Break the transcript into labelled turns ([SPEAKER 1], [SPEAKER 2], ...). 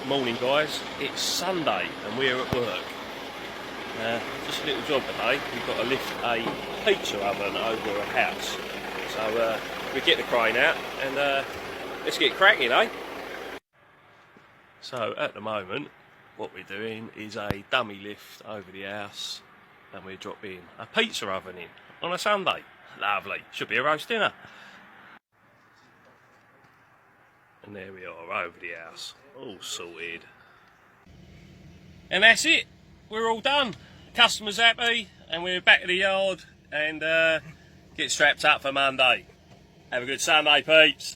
[SPEAKER 1] Morning guys, it's Sunday and we're at work. Just a little job today. We've got to lift a pizza oven over a house. So we get the crane out and let's get cracking, eh? So at the moment what we're doing is a dummy lift over the house and we're dropping a pizza oven in on a Sunday. Lovely, should be a roast dinner. And there we are over the house, all sorted. And that's it, we're all done. Customer's happy and we're back at the yard and get strapped up for Monday. Have a good Sunday, peeps.